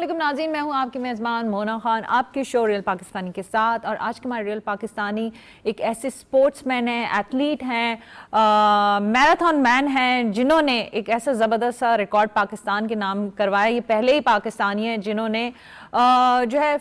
अस्सलामुअलैकुम नाज़रीन, मैं हूं आपकी मेज़बान मोना खान आपके शो रियल पाकिस्तानी के साथ। और आज के हमारे रियल पाकिस्तानी एक ऐसे स्पोर्ट्समैन हैं, एथलीट हैं, मैराथन मैन हैं, जिन्होंने एक ऐसा ज़बरदस्त सा रिकॉर्ड पाकिस्तान के नाम करवाया। ये पहले ही पाकिस्तानी हैं जिन्होंने जो है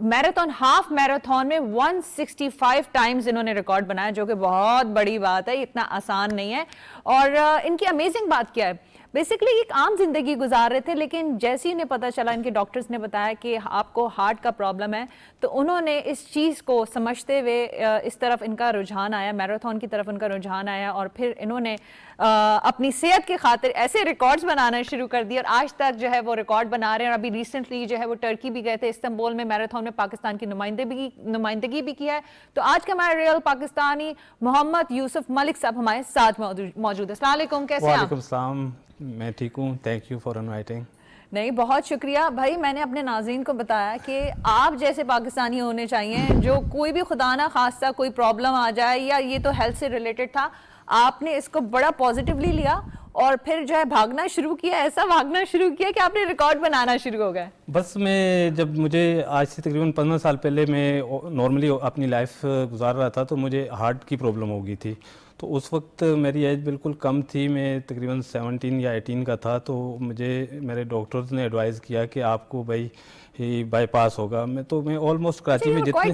मैराथन, हाफ मैराथन में 165 टाइम्स इन्होंने रिकॉर्ड बनाया, जो कि बहुत बड़ी बात है, इतना आसान नहीं है। और इनकी अमेजिंग बात क्या है, बेसिकली एक आम जिंदगी गुजार रहे थे, लेकिन जैसे ही उन्हें पता चला, इनके डॉक्टर्स ने बताया कि आपको हार्ट का प्रॉब्लम है, तो उन्होंने इस चीज़ को समझते हुए इस तरफ इनका रुझान आया, मैराथन की तरफ इनका रुझान आया। और फिर इन्होंने अपनी सेहत की खातिर ऐसे रिकॉर्ड्स बनाना शुरू कर दिए और आज तक जो है वो रिकॉर्ड बना रहे हैं। और अभी रिसेंटली जो है वो टर्की भी गए थे, इस्तांबुल में मैराथन में पाकिस्तान की नुमाइंदगी भी किया है। तो आज का हमारा रियल पाकिस्तानी मोहम्मद यूसुफ मलिक साहब हमारे साथ मौजूद है। अस्सलाम वालेकुम, कैसे हैं आप? वालेकुम सलाम, मैं ठीक हूँ, थैंक यू फॉर इनवाइटिंग। नहीं, बहुत शुक्रिया भाई। मैंने अपने नाज़रीन को बताया कि आप जैसे पाकिस्तानी होने चाहिए, जो कोई भी खुदा ना खास्ता कोई प्रॉब्लम आ जाए, या ये तो हेल्थ से रिलेटेड था, आपने इसको बड़ा पॉजिटिवली लिया और फिर जो है भागना शुरू किया, ऐसा भागना शुरू किया कि आपने रिकॉर्ड बनाना शुरू हो गए। बस मैं जब मुझे आज से तकरीबन 15 साल पहले मैं नॉर्मली अपनी लाइफ गुजार रहा था, तो मुझे हार्ट की प्रॉब्लम हो गई थी। तो उस वक्त मेरी एज बिल्कुल कम थी, मैं तकरीबन 17 या 18 का था। तो मुझे मेरे डॉक्टर्स ने एडवाइस किया कि आपको भाई ही बाईपास होगा। मैं ऑलमोस्ट कराची में जितने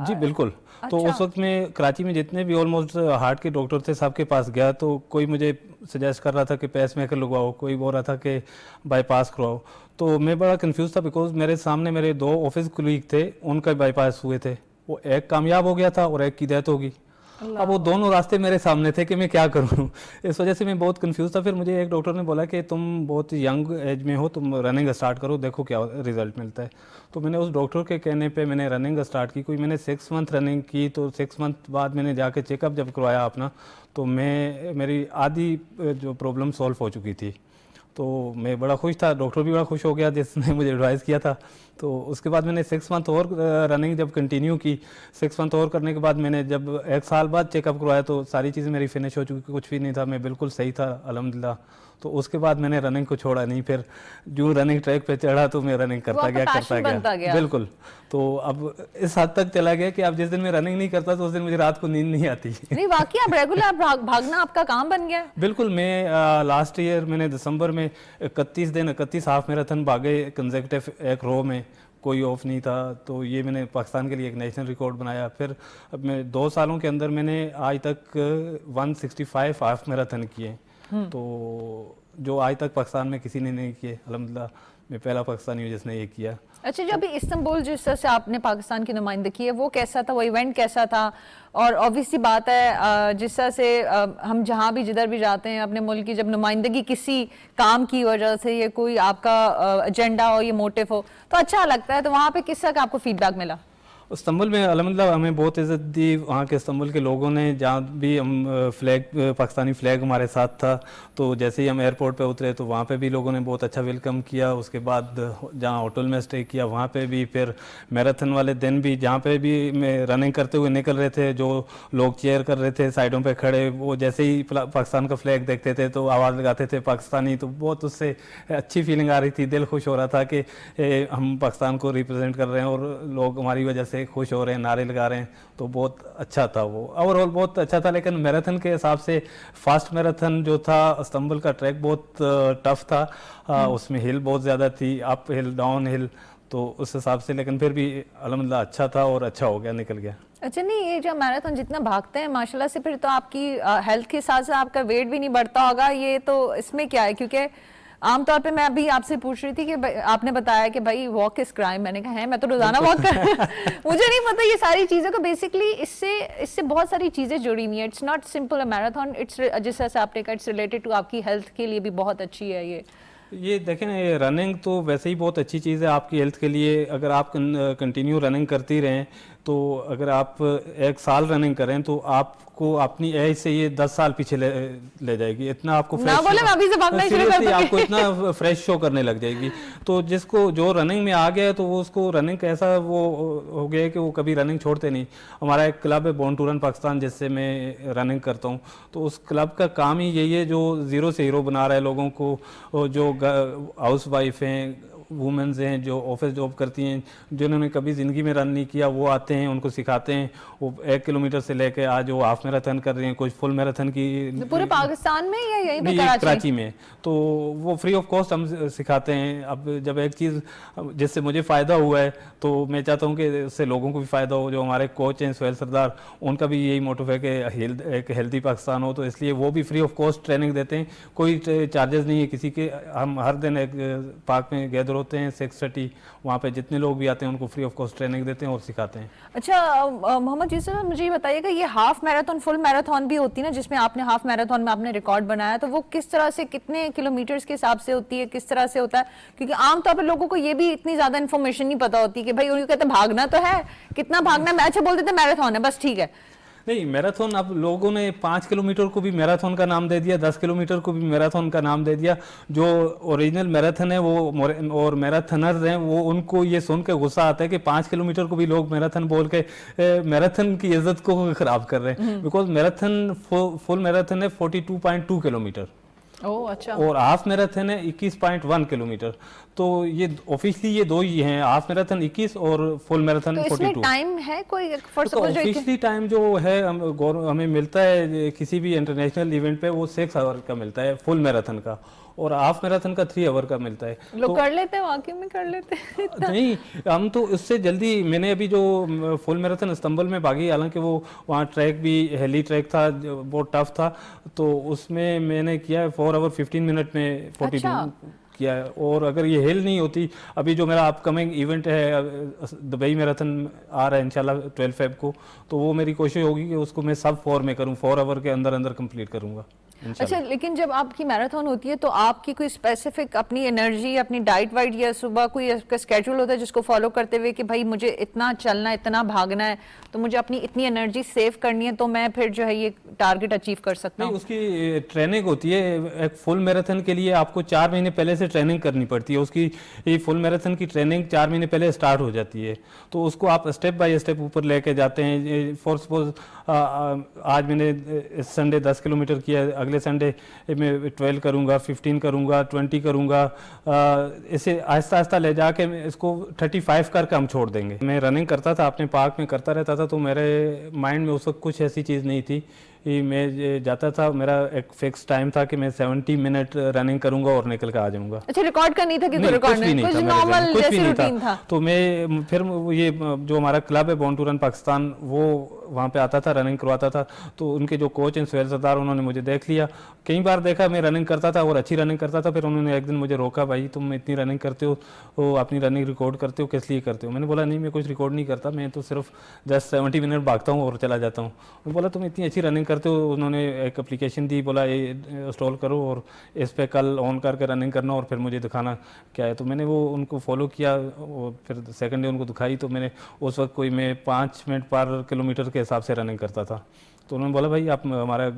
जी बिल्कुल। तो उस वक्त मैं कराची में जितने भी ऑलमोस्ट हार्ट के डॉक्टर थे, सबके पास गया, तो कोई मुझे सजेस्ट कर रहा था कि पेस मेकर लगवाओ, कोई बोल रहा था कि बाईपास करवाओ। तो मैं बड़ा कंफ्यूज था, बिकॉज मेरे सामने मेरे 2 ऑफिस कुलीग थे, उनका बाईपास हुए थे। वो एक कामयाब हो गया था और एक की डेथ होगी। अब वो दोनों रास्ते मेरे सामने थे कि मैं क्या करूं। इस वजह से मैं बहुत कंफ्यूज था। फिर मुझे एक डॉक्टर ने बोला कि तुम बहुत यंग एज में हो, तुम रनिंग स्टार्ट करो, देखो क्या रिजल्ट मिलता है। तो मैंने उस डॉक्टर के कहने पे मैंने रनिंग स्टार्ट की। कोई मैंने 6 मंथ रनिंग की, तो 6 मंथ बाद मैंने जाके चेकअप जब करवाया अपना, तो मेरी आधी जो प्रॉब्लम सॉल्व हो चुकी थी। तो मैं बड़ा खुश था, डॉक्टर भी बड़ा खुश हो गया जिसने मुझे एडवाइस किया था। तो उसके बाद मैंने 6 मंथ और रनिंग जब कंटिन्यू की, 6 मंथ और करने के बाद मैंने जब 1 साल बाद चेकअप करवाया, तो सारी चीज़ें मेरी फिनिश हो चुकी, कुछ भी नहीं था, मैं बिल्कुल सही था अल्हम्दुलिल्लाह। तो उसके बाद मैंने रनिंग को छोड़ा नहीं। फिर जो रनिंग ट्रैक पे चढ़ा तो मैं रनिंग करता गया बिल्कुल। तो अब इस हद तक चला गया कि अब जिस दिन मैं रनिंग नहीं करता, तो उस दिन मुझे रात को नींद नहीं आती। नहीं, वाकई आप रेगुलर भागना आपका काम बन गया। बिल्कुल। मैं लास्ट ईयर मैंने दिसंबर में 31 दिन 31 हाफ मैराथन भागे कंसेक्यूटिव, एक रो में, कोई ऑफ नहीं था। तो ये मैंने पाकिस्तान के लिए एक नेशनल रिकॉर्ड बनाया। फिर अब मैं 2 सालों के अंदर मैंने आज तक 165 हाफ मैराथन किए। तो जो आज तक पाकिस्तान में किसी ने नहीं किए, अल्हम्दुलिल्लाह मैं पहला पाकिस्तानी हूँ जिसने ये किया। अच्छा, जब इस्तांबुल जिस तरह से आपने पाकिस्तान की नुमाइंदगी की है, वो कैसा था, वो इवेंट कैसा था? और ऑब्वियसली बात है, जिस तरह से हम जहाँ भी जिधर भी जाते हैं अपने मुल्क की, जब नुमाइंदगी किसी काम की वजह से, ये कोई आपका एजेंडा हो, ये मोटिव हो, तो अच्छा लगता है। तो वहाँ पे किस तरह का आपको फीडबैक मिला? इस्तांबुल में अल्हम्दुलिल्लाह हमें बहुत इज़्ज़त दी वहाँ के इस्तांबुल के लोगों ने। जहाँ भी हम पाकिस्तानी फ्लैग हमारे साथ था, तो जैसे ही हम एयरपोर्ट पे उतरे तो वहाँ पे भी लोगों ने बहुत अच्छा वेलकम किया। उसके बाद जहाँ होटल में स्टे किया वहाँ पे भी, फिर मैराथन वाले दिन भी जहाँ पे भी मैं रनिंग करते हुए निकल रहे थे, जो लोग चेयर कर रहे थे साइडों पर खड़े, वो जैसे ही पाकिस्तान का फ्लैग देखते थे तो आवाज़ लगाते थे पाकिस्तानी। तो बहुत उससे अच्छी फीलिंग आ रही थी, दिल खुश हो रहा था कि हम पाकिस्तान को रिप्रेजेंट कर रहे हैं और लोग हमारी वजह से खुश हो रहे हैं, नारे लगा रहे हैं। तो बहुत अच्छा था, वो ओवरऑल बहुत अच्छा था। लेकिन मैराथन के हिसाब से फास्ट मैराथन जो था, इस्तांबुल का ट्रैक बहुत टफ था, उसमें हिल बहुत ज़्यादा थी, अप हिल डाउन हिल, तो उस हिसाब से। लेकिन फिर भी अल्हम्दुलिल्लाह अच्छा था और अच्छा हो गया, निकल गया। अच्छा, नहीं, ये जो मैराथन जितना भागते हैं माशाल्लाह से, फिर तो आपकी हेल्थ के साथ साथ आपका वेट भी नहीं बढ़ता होगा, ये तो इसमें क्या है? क्योंकि आमतौर पे मैं अभी आपसे पूछ रही थी कि आपने बताया कि भाई वॉक इज क्राइम, मैंने कहा है मैं तो रोजाना वॉक कर मुझे नहीं पता ये सारी चीज़ों को। बेसिकली इससे बहुत सारी चीज़ें जुड़ी हुई हैं। It's not simple a marathon, it's जिस तरह से आपने कहा, इट्स रिलेटेड टू आपकी हेल्थ के लिए भी बहुत अच्छी है ये देखें ना, ये रनिंग तो वैसे ही बहुत अच्छी चीज़ है आपकी हेल्थ के लिए। अगर आप कंटिन्यू रनिंग करती रहें, तो अगर आप 1 साल रनिंग करें, तो आपको अपनी एज से ये 10 साल पीछे ले जाएगी। इतना आपको आपको इतना फ्रेश शो करने लग जाएगी। तो जिसको जो रनिंग में आ गया है, तो वो उसको रनिंग ऐसा वो हो गया है कि वो कभी रनिंग छोड़ते नहीं। हमारा एक क्लब है बॉर्न टू रन पाकिस्तान, जिससे मैं रनिंग करता हूँ। तो उस क्लब का काम ही यही है, जो ज़ीरो से हीरो बना रहा है लोगों को, जो हाउस वाइफ हैं, वुमेन्स हैं जो ऑफिस जॉब करती हैं, जिन्होंने कभी ज़िंदगी में रन नहीं किया, वो आते हैं, उनको सिखाते हैं। वो 1 किलोमीटर से लेके आज वो हाफ मैराथन कर रहे हैं, कुछ फुल मैराथन की। तो पूरे पाकिस्तान में या यहीं पे नहीं, कराची? में। तो वो फ्री ऑफ कॉस्ट हम सिखाते हैं। अब जब एक चीज़ जिससे मुझे फ़ायदा हुआ है तो मैं चाहता हूँ कि इससे लोगों को भी फ़ायदा हो। जो हमारे कोच हैं सुहेल सरदार, उनका भी यही मोटिव है कि एक हेल्दी पाकिस्तान हो, तो इसलिए वो भी फ्री ऑफ कॉस्ट ट्रेनिंग देते हैं। कोई चार्जेस नहीं है किसी के। हम हर दिन एक पार्क में गैदर होते हैं 6:30, वहाँ पे जितने लोग भी आते हैं उनको फ्री ऑफ कॉस्ट ट्रेनिंग देते हैं और सिखाते हैं। अच्छा मोहम्मद जी सर, मुझे ये बताइएगा, ये हाफ मैराथन फुल मैराथन भी होती है ना, जिसमें आपने हाफ मैराथन में आपने रिकॉर्ड बनाया, तो वो किस तरह से, कितने किलोमीटर्स के हिसाब से होती है, किस तरह से होता है? क्योंकि आमतौर पर लोगों को ये भी इतनी ज्यादा इन्फॉर्मेशन नहीं पता होती कि भाई उनको कहते भागना तो है, कितना भागना है, अच्छा बोल देते मैराथन है बस, ठीक है। नहीं, मैराथन अब लोगों ने 5 किलोमीटर को भी मैराथन का नाम दे दिया, 10 किलोमीटर को भी मैराथन का नाम दे दिया। जो ओरिजिनल मैराथन है वो और मैराथनर्स हैं, वो उनको ये सुन के गुस्सा आता है कि 5 किलोमीटर को भी लोग मैराथन बोल के मैराथन की इज्जत को खराब कर रहे हैं। बिकॉज मैराथन फुल मैराथन है 42.2 किलोमीटर। ओह अच्छा। और हाफ मैराथन है 21.1 किलोमीटर। तो ये ऑफिशियली ये दो ही हैं, हाफ मैराथन 21 और फुल मैराथन 42। तो इसमें टाइम है कोई फॉर तो सपोज ऑफिशियली टाइम जो है हमें मिलता है किसी भी इंटरनेशनल इवेंट पे, वो 6 आवर का मिलता है फुल मैराथन का, और हाफ मैराथन का 3 आवर का मिलता है। लोग कर लेते हैं, वाकई में कर लेते हैं। नहीं, हम तो उससे जल्दी, मैंने अभी जो फुल मैराथन इस्तांबुल में भागी, हालांकि वो वहाँ ट्रैक भी हेली ट्रैक था, बहुत टफ था, तो उसमें मैंने किया है 4 आवर 15 मिनट में 42 किया है। और अगर ये हिल नहीं होती, अभी जो मेरा अपकमिंग इवेंट है दुबई मैराथन आ रहा है इंशाल्लाह 12 फेब को, तो वो मेरी कोशिश होगी कि उसको मैं सब 4 में करूँ, 4 आवर के अंदर अंदर कंप्लीट करूँगा। अच्छा, लेकिन जब आपकी मैराथन होती है तो आपकी कोई स्पेसिफिक अपनी एनर्जी, अपनी डाइट वाइट या सुबह कोई आपका स्केड्यूल होता है जिसको फॉलो करते हुए कि भाई मुझे इतना चलना है, इतना भागना है, तो मुझे अपनी इतनी एनर्जी सेव करनी है, तो मैं फिर जो है ये टारगेट अचीव कर सकता हूँ? उसकी ट्रेनिंग होती है। एक फुल मैराथन के लिए आपको 4 महीने पहले से ट्रेनिंग करनी पड़ती है। उसकी फुल मैराथन की ट्रेनिंग 4 महीने पहले स्टार्ट हो जाती है, तो उसको आप स्टेप बाय स्टेप ऊपर लेके जाते हैं। फॉर सपोज आज मैंने इस संडे 10 किलोमीटर किया, अगले संडे मैं 12 करूँगा, 15 करूँगा, 20 करूँगा, इसे आहिस्ता आहिस्ता ले जाके इसको 35 करके हम छोड़ देंगे। मैं रनिंग करता था, अपने पार्क में करता रहता था, तो मेरे माइंड में उस वक्त कुछ ऐसी चीज़ नहीं थी। मैं जाता था, मेरा एक फिक्स टाइम था कि मैं 70 मिनट रनिंग करूंगा और निकल कर आ जाऊंगा। अच्छा, रिकॉर्ड का नहीं था कि कोई रिकॉर्ड नहीं, कुछ नॉर्मल जैसी रूटीन था। तो मैं फिर ये जो हमारा क्लब है बॉर्न टू रन पाकिस्तान, वो वहाँ पे आता था, रनिंग करवाता था। तो उनके जो कोच हैं सुहेल सरदार, उन्होंने मुझे देख लिया, कई बार देखा मैं रनिंग करता था और अच्छी रनिंग करता था। फिर उन्होंने एक दिन मुझे रोका, भाई तुम इतनी रनिंग करते हो, तो अपनी रनिंग रिकॉर्ड करते हो, किस लिए करते हो? मैंने बोला नहीं, मैं कुछ रिकॉर्ड नहीं करता, मैं तो सिर्फ जस्ट 70 मिनट भागता हूँ और चला जाता हूँ। वो बोला तुम इतनी अच्छी रनिंग करते हो। उन्होंने एक एप्लीकेशन दी, बोला ये इंस्टॉल करो और इस पे कल ऑन करके रनिंग करना और फिर मुझे दिखाना क्या है। तो मैंने वो उनको फॉलो किया और फिर सेकंड डे उनको दिखाई। तो मैंने उस वक्त कोई मैं 5 मिनट पर किलोमीटर के हिसाब से रनिंग करता था। तो उन्होंने बोला भाई आप हमारा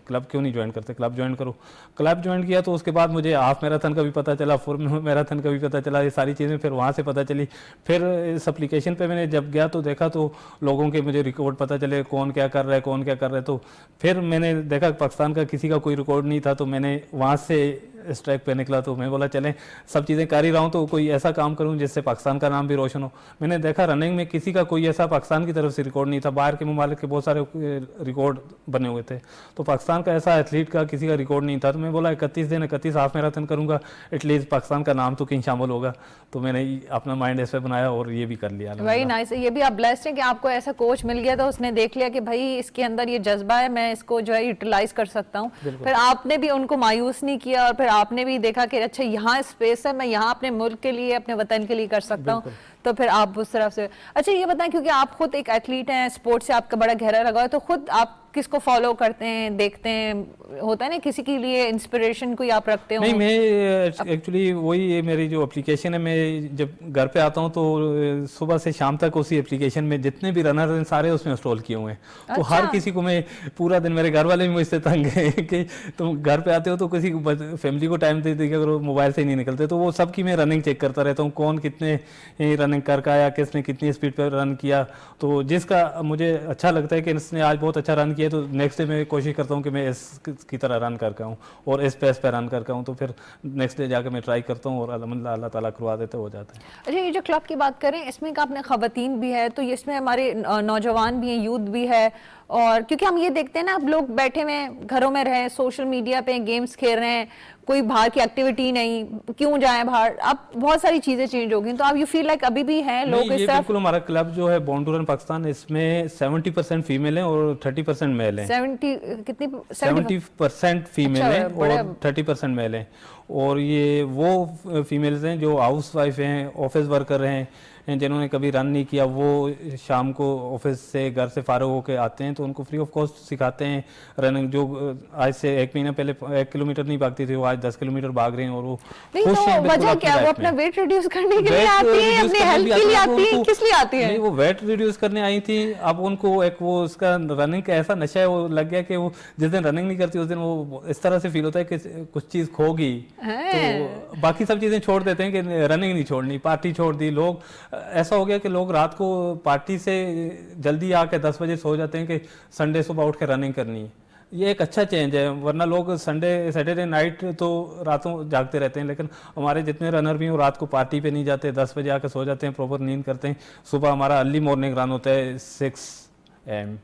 क्लब क्यों नहीं ज्वाइन करते, क्लब ज्वाइन करो। क्लब ज्वाइन किया तो उसके बाद मुझे हाफ मैराथन का भी पता चला, फुल मैराथन का भी पता चला, ये सारी चीज़ें फिर वहाँ से पता चली। फिर इस एप्लीकेशन पे मैंने जब गया तो देखा तो लोगों के मुझे रिकॉर्ड पता चले, कौन क्या कर रहा है, कौन क्या कर रहा है। तो फिर मैंने देखा पाकिस्तान का किसी का कोई रिकॉर्ड नहीं था, तो मैंने वहाँ से इस ट्रैक पे निकला। तो मैं बोला चलें, सब चीज़ें कर ही रहा हूँ तो कोई ऐसा काम करूँ जिससे पाकिस्तान का नाम भी रोशन हो। मैंने देखा रनिंग में किसी का कोई ऐसा पाकिस्तान की तरफ से रिकॉर्ड नहीं था, बाहर के ममालिक के बहुत सारे रिकॉर्ड बने हुए थे, तो पाकिस्तान का ऐसा एथलीट का किसी का रिकॉर्ड नहीं था। तो मैं बोला 31 दिन 31 हाफ मैराथन करूँगा, एटलीस्ट पाकिस्तान का नाम तो कहीं शामिल होगा। तो मैंने अपना माइंड ऐसे बनाया और ये भी कर लिया। Very nice. ये भी आप ब्लेस्ड हैं कि आपको ऐसा कोच मिल गया था, उसने देख लिया कि भाई इसके अंदर ये जज्बा है, मैं इसको जो है यूटिलाइज कर सकता हूँ। फिर आपने भी उनको मायूस नहीं किया और फिर आपने भी देखा कि अच्छा यहाँ स्पेस है, मैं यहाँ अपने मुल्क के लिए, अपने वतन के लिए कर सकता हूँ, तो फिर आप उस तरफ से। अच्छा ये बताएं, क्योंकि आप खुद एक एथलीट हैं, स्पोर्ट्स से आपका बड़ा गहरा लगाव है, तो खुद आप किसको फॉलो करते हैं, देखते हैं, होता है ना किसी के लिए इंस्पिरेशन कोई आप रखते हो? नहीं, मैं एक्चुअली वही मेरी जो एप्लीकेशन है, मैं जब घर पे आता हूँ तो सुबह से शाम तक उसी एप्लीकेशन में जितने भी रनर हैं सारे उसमें इंस्टॉल किए हुए हैं। तो हर किसी को मैं पूरा दिन, मेरे घर वाले भी मुझसे तंग है कि तुम घर पे आते हो तो किसी को फैमिली को टाइम दे करो, मोबाइल से ही नहीं निकलते। तो वो सब की मैं रनिंग चेक करता रहता हूँ, कौन कितने रनिंग रनिंग कर आया, किसने कितनी स्पीड पर रन किया। तो जिसका मुझे अच्छा लगता है कि इसने आज बहुत अच्छा रन किया, तो नेक्स्ट डे मैं कोशिश करता हूँ कि मैं इसकी तरह रन करके आऊँ और इस पेस पर रन करके आऊँ। तो फिर नेक्स्ट डे जाकर मैं ट्राई करता हूँ और अल्लाह ताला करवा देते हो जाता है। अच्छा, ये जो क्लब की बात करें, इसमें का अपने खवातीन भी है, तो इसमें हमारे नौजवान भी हैं, यूथ भी है। और क्योंकि हम ये देखते हैं ना, अब लोग बैठे हुए हैं घरों में रहे, सोशल मीडिया पे गेम्स खेल रहे हैं, कोई बाहर की एक्टिविटी नहीं, क्यों जाए बाहर। अब बहुत सारी चीजें चेंज हो गई, तो आप यू फील लाइक अभी भी हैं लोग इस तरफ? बिल्कुल, हमारा क्लब जो है बॉर्न टू रन पाकिस्तान, इसमें 70% फीमेल है और 30% मेल है। 70% फीमेल है और 30% मेल है। और ये वो फीमेल्स हैं जो हाउस वाइफ हैं, ऑफिस वर्कर हैं, जिन्होंने कभी रन नहीं किया, वो शाम को ऑफिस से घर से फारग होकर आते हैं, तो उनको फ्री ऑफ कॉस्ट सिखाते हैं रनिंग। जो आज से 1 महीना पहले 1 किलोमीटर नहीं भागती थी, वो आज 10 किलोमीटर भाग रही हैं। और वो नहीं, तो वजह क्या, वो अपना वेट रिड्यूस करने के लिए आती है, अपनी हेल्थ के लिए आती है, किस लिए आती है? नहीं, वो वेट रिड्यूस करने आई थी। अब उनको एक वो उसका रनिंग का ऐसा नशा है, वो लग गया कि वो जिस दिन रनिंग नहीं करती उस दिन वो इस तरह से फील होता है कि कुछ चीज खो गई, तो बाकी सब चीजें छोड़ देते हैं कि रनिंग नहीं छोड़नी, पार्टी छोड़ दी। लोग ऐसा हो गया कि लोग रात को पार्टी से जल्दी आके 10 बजे सो जाते हैं कि संडे सुबह उठ के रनिंग करनी है। ये एक अच्छा चेंज है, वरना लोग संडे सैटरडे नाइट तो रातों जागते रहते हैं, लेकिन हमारे जितने रनर भी हैं वो रात को पार्टी पे नहीं जाते, 10 बजे आके सो जाते हैं, प्रॉपर नींद करते हैं। सुबह हमारा अर्ली मॉर्निंग रन होता है 6 AM।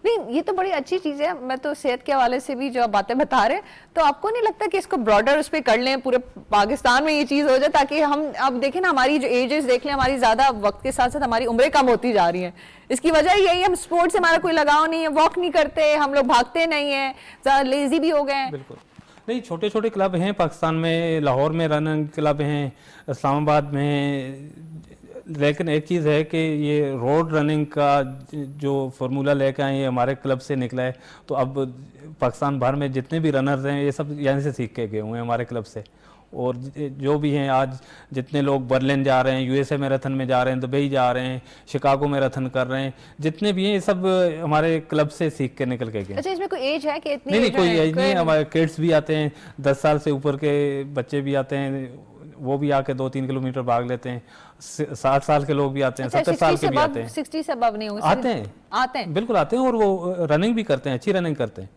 नहीं, ये तो बड़ी अच्छी चीज है। मैं तो सेहत के हवाले से भी जो आप बातें बता रहे हैं, तो आपको नहीं लगता कि इसको ब्रॉडर उस पर कर लें, पूरे पाकिस्तान में ये चीज हो जाए, ताकि हम अब देखें ना, हमारी जो एजेस देख लें, हमारी ज्यादा वक्त के साथ साथ हमारी उम्रें कम होती जा रही हैं। इसकी वजह यही है, हम स्पोर्ट्स से हमारा कोई लगाव नहीं है, वॉक नहीं करते, हम लोग भागते नहीं है, ज्यादा लेजी भी हो गए हैं। बिल्कुल नहीं, छोटे छोटे क्लब हैं पाकिस्तान में, लाहौर में रनिंग क्लब हैं, इस्लामाबाद में। लेकिन एक चीज़ है कि ये रोड रनिंग का जो फार्मूला लेकर आए, ये हमारे क्लब से निकला है। तो अब पाकिस्तान भर में जितने भी रनर्स हैं, ये सब यहाँ से सीख के गए हुए हैं हमारे क्लब से। और जो भी हैं, आज जितने लोग बर्लिन जा रहे हैं, USA मैराथन में जा रहे हैं, दुबई जा रहे हैं, शिकागो मैराथन कर रहे हैं, जितने भी हैं ये सब हमारे क्लब से सीख के निकल के गए। अच्छा, इसमें कोई एज है कि इतनी? नहीं, कोई एज नहीं है। हमारे किड्स भी आते हैं, 10 साल से ऊपर के बच्चे भी आते हैं, वो भी आके 2-3 किलोमीटर भाग लेते हैं। 60 साल के लोग भी आते हैं, 70 साल के भी आते हैं। 60 से अबव नहीं होंगे? आते हैं, बिल्कुल आते हैं, और वो रनिंग भी करते हैं, अच्छी रनिंग करते हैं।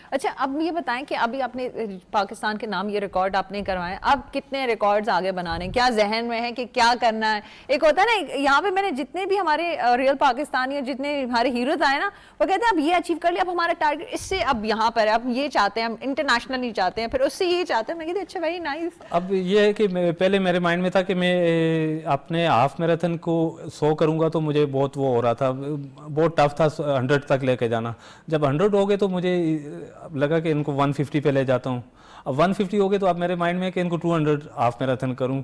अच्छा, अब ये बताएं कि अभी आपने पाकिस्तान के नाम ये रिकॉर्ड आपने करवाए, अब कितने रिकॉर्ड्स आगे बनाने, क्या जहन में है कि क्या करना है? एक होता है ना, यहाँ पे मैंने जितने भी हमारे रियल पाकिस्तानी, जितने हमारे हीरोज आए ना, वो कहते हैं अब ये अचीव कर लिया, अब हमारा टारगेट इससे अब यहाँ पर है, अब ये चाहते हैं, हम इंटरनेशनल नहीं चाहते हैं, फिर उससे ये चाहते हैं। मैं कहती अच्छा, वेरी नाइस। अब ये है कि पहले मेरे माइंड में था कि मैं अपने हाफ मैराथन को 100 करूँगा, तो मुझे बहुत वो हो रहा था, बहुत टफ था 100 तक लेके जाना। जब 100 हो गए तो मुझे लगा कि इनको 150 पे ले जाता हूँ। अब 150 हो गए तो अब मेरे माइंड में है कि इनको 200 हाफ मैराथन करूँ।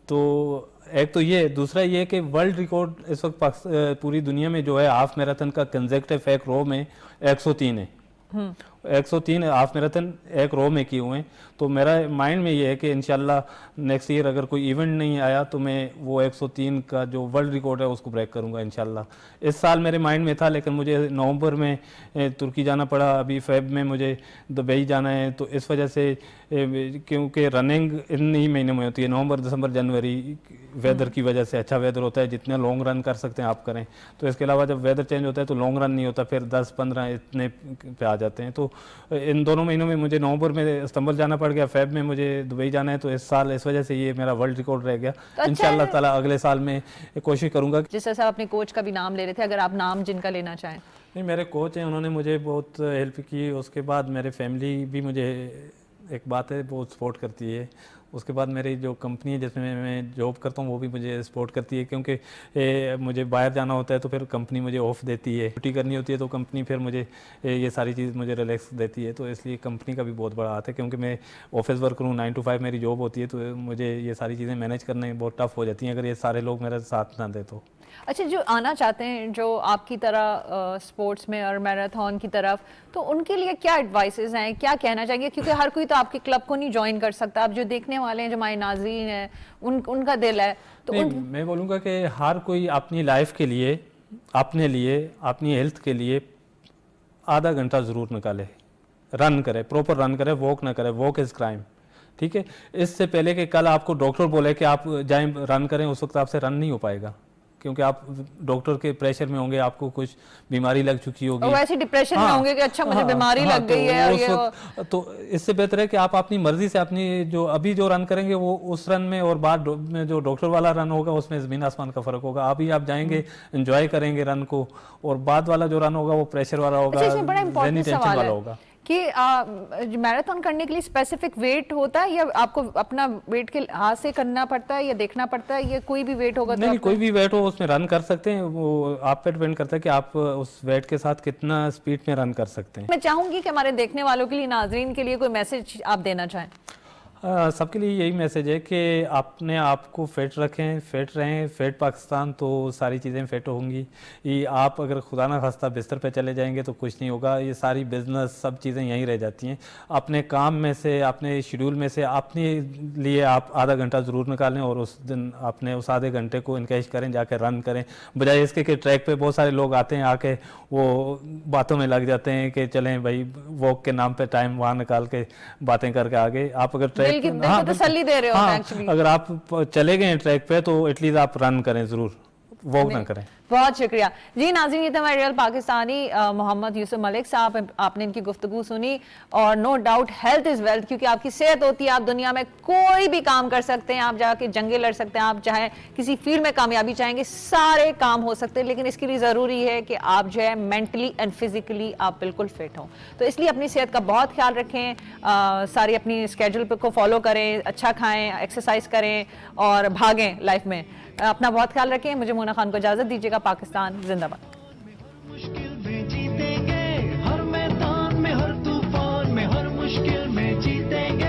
तो एक तो ये, दूसरा ये कि वर्ल्ड रिकॉर्ड इस वक्त पूरी दुनिया में जो है हाफ मैराथन का कंसेक्यूटिव एक रो में 103 है। 103 हाफ मैराथन एक रो में किए हुए हैं। तो मेरा माइंड में ये है कि इंशाल्लाह नेक्स्ट ईयर अगर कोई इवेंट नहीं आया तो मैं वो 103 का जो वर्ल्ड रिकॉर्ड है उसको ब्रेक करूंगा इंशाल्लाह। इस साल मेरे माइंड में था, लेकिन मुझे नवंबर में तुर्की जाना पड़ा, अभी फेब में मुझे दुबई जाना है। तो इस वजह से क्योंकि रनिंग इन ही महीने में होती है, नवंबर दिसंबर जनवरी, वेदर की वजह से अच्छा वेदर होता है, जितने लॉन्ग रन कर सकते हैं आप करें। तो इसके अलावा जब वेदर चेंज होता है तो लॉन्ग रन नहीं होता, फिर 10-15 इतने पे आ जाते हैं। तो इन दोनों महीनों में मुझे नवंबर में इस्तांबुल जाना पड़ गया, फेब में मुझे दुबई जाना है। तो इस साल इस वजह से ये मेरा वर्ल्ड रिकॉर्ड रह गया। तो इंशाल्लाह ताला अगले साल में कोशिश करूंगा। जिस तरह से आप अपने कोच का भी नाम ले रहे थे, अगर आप नाम जिनका लेना चाहें। नहीं, मेरे कोच हैं, उन्होंने मुझे बहुत हेल्प की। उसके बाद मेरे फैमिली भी मुझे, एक बात है, बहुत सपोर्ट करती है। उसके बाद मेरी जो कंपनी है जिसमें मैं जॉब करता हूँ वो भी मुझे सपोर्ट करती है, क्योंकि मुझे बाहर जाना होता है तो फिर कंपनी मुझे ऑफ देती है, छुट्टी करनी होती है तो कंपनी फिर मुझे ये सारी चीज़ मुझे रिलैक्स देती है। तो इसलिए कंपनी का भी बहुत बड़ा हाथ है, क्योंकि मैं ऑफिस वर्कर हूँ, 9 to 5 मेरी जॉब होती है। तो मुझे ये सारी चीज़ें मैनेज करने बहुत टफ हो जाती हैं अगर ये सारे लोग मेरा साथ ना दें तो। अच्छा, जो आना चाहते हैं जो आपकी तरह स्पोर्ट्स में और मैराथन की तरफ, तो उनके लिए क्या एडवाइसेस हैं, क्या कहना चाहिए? क्योंकि हर कोई तो आपके क्लब को नहीं ज्वाइन कर सकता। आप जो देखने वाले हैं, जो हमारे नाज़रीन हैं, उनका दिल है तो मैं बोलूँगा कि हर कोई अपनी लाइफ के लिए, अपने लिए, अपनी हेल्थ के लिए आधा घंटा ज़रूर निकाले, रन करे, प्रॉपर रन करे, वॉक ना करे। Walk is crime. ठीक है। इससे पहले कि कल आपको डॉक्टर बोले कि आप जाएं रन करें, उस वक्त आपसे रन नहीं हो पाएगा, क्योंकि आप डॉक्टर के प्रेशर में होंगे, आपको कुछ बीमारी लग चुकी होगी और वैसे डिप्रेशन में होंगे कि अच्छा मुझे बीमारी लग गई है और ये तो इससे बेहतर है कि आप अपनी मर्जी से अपनी जो अभी जो रन करेंगे वो उस रन में, और बाद में जो डॉक्टर वाला रन होगा उसमें ज़मीन आसमान का फर्क होगा। अभी आप जाएंगे एंजॉय करेंगे रन को, और बाद वाला जो रन होगा वो प्रेशर वाला होगा, अच्छा, इसमें बड़ा इंपॉर्टेंट टेंशन सवाल वाला है होगा कि मैराथन करने के लिए स्पेसिफिक वेट होता है या आपको अपना वेट के हाथ से करना पड़ता है या देखना पड़ता है, या कोई भी वेट होगा? नहीं, कोई भी वेट हो उसमें रन कर सकते हैं, वो आप पे डिपेंड करता है कि आप उस वेट के साथ कितना स्पीड में रन कर सकते हैं। मैं चाहूंगी कि हमारे देखने वालों के लिए, नाजरीन के लिए कोई मैसेज आप देना चाहें। सबके लिए यही मैसेज है कि अपने आप को फिट रखें, फिट रहें, फिट पाकिस्तान तो सारी चीज़ें फिट होंगी। ये आप अगर खुदा ना खास्ता बिस्तर पे चले जाएंगे तो कुछ नहीं होगा, ये सारी बिजनेस सब चीज़ें यहीं रह जाती हैं। अपने काम में से, अपने शेड्यूल में से अपने लिए आप आधा घंटा ज़रूर निकालें और उस दिन अपने उस आधे घंटे को इनकेश करें, जाके रन करें, बजाय इसके कि ट्रैक पे बहुत सारे लोग आते हैं, आके वो बातों में लग जाते हैं कि चलें भाई वॉक के नाम पे टाइम वहाँ निकाल के बातें करके आगे। आप अगर ट्रैक तसल्ली दे रहे हो एक्चुअली। अगर आप चले गए ट्रैक पे तो एटलीस्ट आप रन करें, जरूर वॉक ना करें। बहुत शुक्रिया जी। नाज़रीन, ये थे हमारे रियल पाकिस्तानी मोहम्मद यूसुफ मलिक साहब। आपने इनकी गुफ्तगू सुनी, और no doubt health is wealth, क्योंकि आपकी सेहत होती है, आप दुनिया में कोई भी काम कर सकते हैं, आप जाके जंगे लड़ सकते हैं, आप चाहे किसी फील्ड में कामयाबी चाहेंगे, सारे काम हो सकते हैं, लेकिन इसके लिए ज़रूरी है कि आप जो है मेंटली एंड फिजिकली आप बिल्कुल फिट हों। तो इसलिए अपनी सेहत का बहुत ख्याल रखें, सारी अपनी स्केड्यूल को फॉलो करें, अच्छा खाएँ, एक्सरसाइज करें और भागें लाइफ में। अपना बहुत ख्याल रखें। मुझे मोना खान को इजाज़त दीजिएगा। पाकिस्तान जिंदाबाद।